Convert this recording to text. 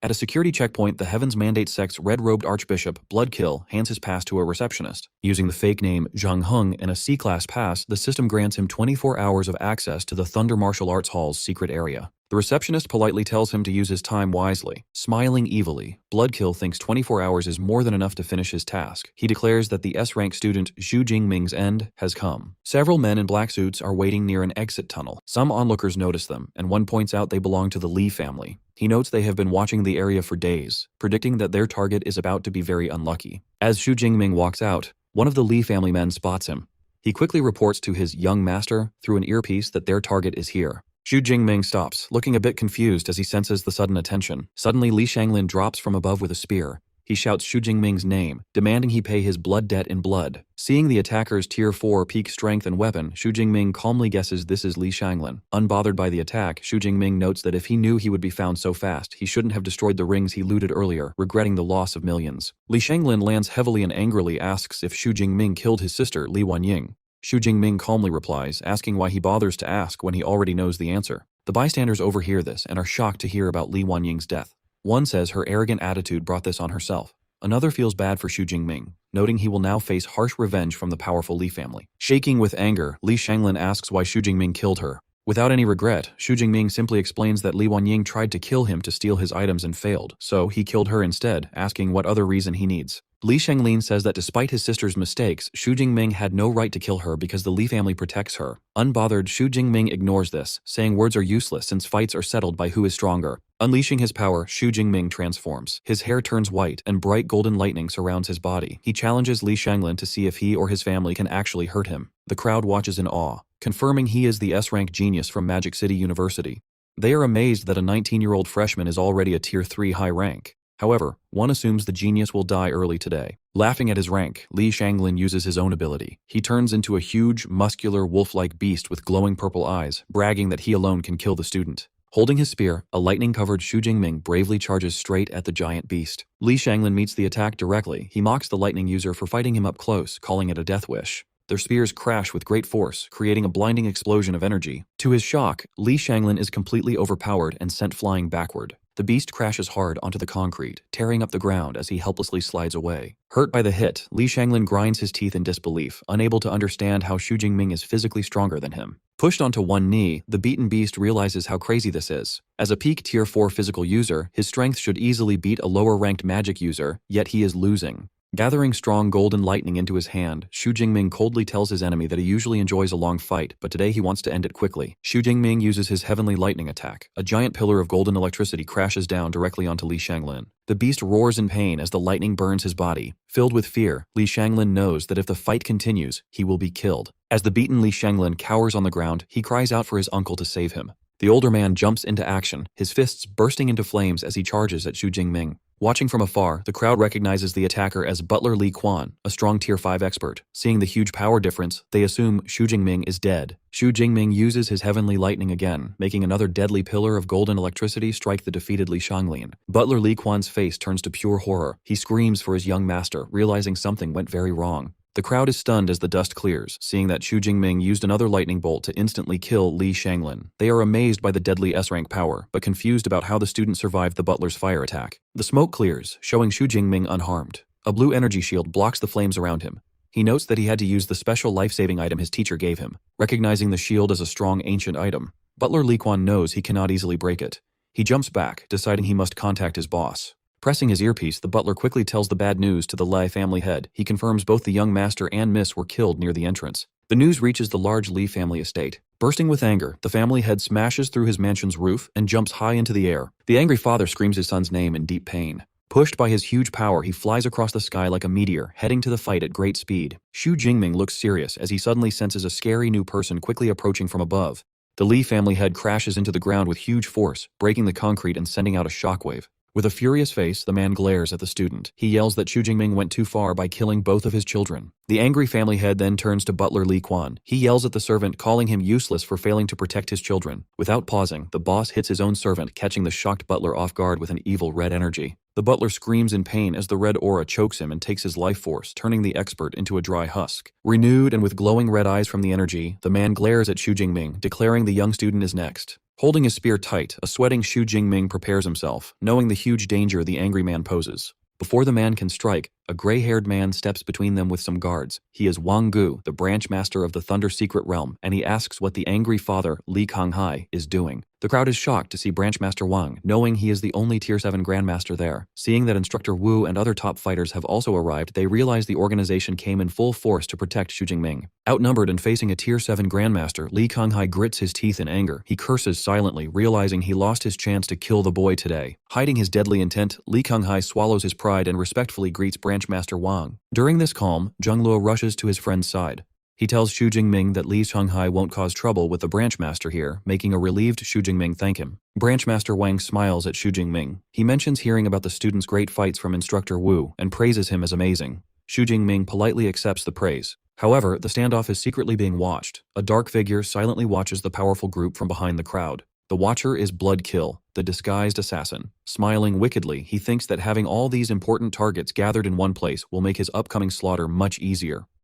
At a security checkpoint, the Heavens Mandate sect's red-robed Archbishop, Bloodkill, hands his pass to a receptionist. Using the fake name Zhang Heng and a C-Class pass, the system grants him 24 hours of access to the Thunder Martial Arts Hall's secret area. The receptionist politely tells him to use his time wisely. Smiling evilly, Bloodkill thinks 24 hours is more than enough to finish his task. He declares that the S-rank student Xu Jingming's end has come. Several men in black suits are waiting near an exit tunnel. Some onlookers notice them, and one points out they belong to the Li family. He notes they have been watching the area for days, predicting that their target is about to be very unlucky. As Xu Jingming walks out, one of the Li family men spots him. He quickly reports to his young master through an earpiece that their target is here. Xu Jingming stops, looking a bit confused as he senses the sudden attention. Suddenly, Li Shanglin drops from above with a spear. He shouts Xu Jingming's name, demanding he pay his blood debt in blood. Seeing the attacker's Tier 4 peak strength and weapon, Xu Jingming calmly guesses this is Li Shanglin. Unbothered by the attack, Xu Jingming notes that if he knew he would be found so fast, he shouldn't have destroyed the rings he looted earlier, regretting the loss of millions. Li Shanglin lands heavily and angrily asks if Xu Jingming killed his sister, Li Wanying. Xu Jingming calmly replies, asking why he bothers to ask when he already knows the answer. The bystanders overhear this and are shocked to hear about Li Wanying's death. One says her arrogant attitude brought this on herself. Another feels bad for Xu Jingming, noting he will now face harsh revenge from the powerful Li family. Shaking with anger, Li Shanglin asks why Xu Jingming killed her. Without any regret, Xu Jingming simply explains that Li Wanying tried to kill him to steal his items and failed, so he killed her instead, asking what other reason he needs. Li Shanglin says that despite his sister's mistakes, Xu Jingming had no right to kill her because the Li family protects her. Unbothered, Xu Jingming ignores this, saying words are useless since fights are settled by who is stronger. Unleashing his power, Xu Jingming transforms. His hair turns white and bright golden lightning surrounds his body. He challenges Li Shanglin to see if he or his family can actually hurt him. The crowd watches in awe, confirming he is the S-rank genius from Magic City University. They are amazed that a 19-year-old freshman is already a Tier 3 high rank. However, one assumes the genius will die early today. Laughing at his rank, Li Shanglin uses his own ability. He turns into a huge, muscular, wolf-like beast with glowing purple eyes, bragging that he alone can kill the student. Holding his spear, a lightning-covered Xu Jingming bravely charges straight at the giant beast. Li Shanglin meets the attack directly. He mocks the lightning user for fighting him up close, calling it a death wish. Their spears crash with great force, creating a blinding explosion of energy. To his shock, Li Shanglin is completely overpowered and sent flying backward. The beast crashes hard onto the concrete, tearing up the ground as he helplessly slides away. Hurt by the hit, Li Shanglin grinds his teeth in disbelief, unable to understand how Xu Jingming is physically stronger than him. Pushed onto one knee, the beaten beast realizes how crazy this is. As a peak Tier 4 physical user, his strength should easily beat a lower-ranked magic user, yet he is losing. Gathering strong golden lightning into his hand, Xu Jingming coldly tells his enemy that he usually enjoys a long fight, but today he wants to end it quickly. Xu Jingming uses his heavenly lightning attack. A giant pillar of golden electricity crashes down directly onto Li Shanglin. The beast roars in pain as the lightning burns his body. Filled with fear, Li Shanglin knows that if the fight continues, he will be killed. As the beaten Li Shanglin cowers on the ground, he cries out for his uncle to save him. The older man jumps into action, his fists bursting into flames as he charges at Xu Jingming. Watching from afar, the crowd recognizes the attacker as Butler Li Quan, a strong Tier 5 expert. Seeing the huge power difference, they assume Xu Jingming is dead. Xu Jingming uses his heavenly lightning again, making another deadly pillar of golden electricity strike the defeated Li Shanglin. Butler Li Quan's face turns to pure horror. He screams for his young master, realizing something went very wrong. The crowd is stunned as the dust clears, seeing that Xu Jingming used another lightning bolt to instantly kill Li Shanglin. They are amazed by the deadly S-rank power, but confused about how the student survived the butler's fire attack. The smoke clears, showing Xu Jingming unharmed. A blue energy shield blocks the flames around him. He notes that he had to use the special life-saving item his teacher gave him. Recognizing the shield as a strong ancient item, Butler Li Quan knows he cannot easily break it. He jumps back, deciding he must contact his boss. Pressing his earpiece, the butler quickly tells the bad news to the Li family head. He confirms both the young master and miss were killed near the entrance. The news reaches the large Li family estate. Bursting with anger, the family head smashes through his mansion's roof and jumps high into the air. The angry father screams his son's name in deep pain. Pushed by his huge power, he flies across the sky like a meteor, heading to the fight at great speed. Xu Jingming looks serious as he suddenly senses a scary new person quickly approaching from above. The Li family head crashes into the ground with huge force, breaking the concrete and sending out a shockwave. With a furious face, the man glares at the student. He yells that Xu Jingming went too far by killing both of his children. The angry family head then turns to Butler Li Quan. He yells at the servant, calling him useless for failing to protect his children. Without pausing, the boss hits his own servant, catching the shocked butler off guard with an evil red energy. The butler screams in pain as the red aura chokes him and takes his life force, turning the expert into a dry husk. Renewed and with glowing red eyes from the energy, the man glares at Xu Jingming, declaring the young student is next. Holding his spear tight, a sweating Xu Jingming prepares himself, knowing the huge danger the angry man poses. Before the man can strike, a gray-haired man steps between them with some guards. He is Wang Gu, the branch master of the Thunder Secret Realm, and he asks what the angry father, Li Konghai, is doing. The crowd is shocked to see Branch Master Wang, knowing he is the only Tier 7 Grandmaster there. Seeing that Instructor Wu and other top fighters have also arrived, they realize the organization came in full force to protect Xu Jingming. Outnumbered and facing a Tier 7 Grandmaster, Li Konghai grits his teeth in anger. He curses silently, realizing he lost his chance to kill the boy today. Hiding his deadly intent, Li Konghai swallows his pride and respectfully greets Branch Master Wang. During this calm, Zheng Luo rushes to his friend's side. He tells Xu Jingming that Li Qianghai won't cause trouble with the branch master here, making a relieved Xu Jingming thank him. Branch Master Wang smiles at Xu Jingming. He mentions hearing about the student's great fights from Instructor Wu and praises him as amazing. Xu Jingming politely accepts the praise. However, the standoff is secretly being watched. A dark figure silently watches the powerful group from behind the crowd. The watcher is Blood Kill, the disguised assassin. Smiling wickedly, he thinks that having all these important targets gathered in one place will make his upcoming slaughter much easier.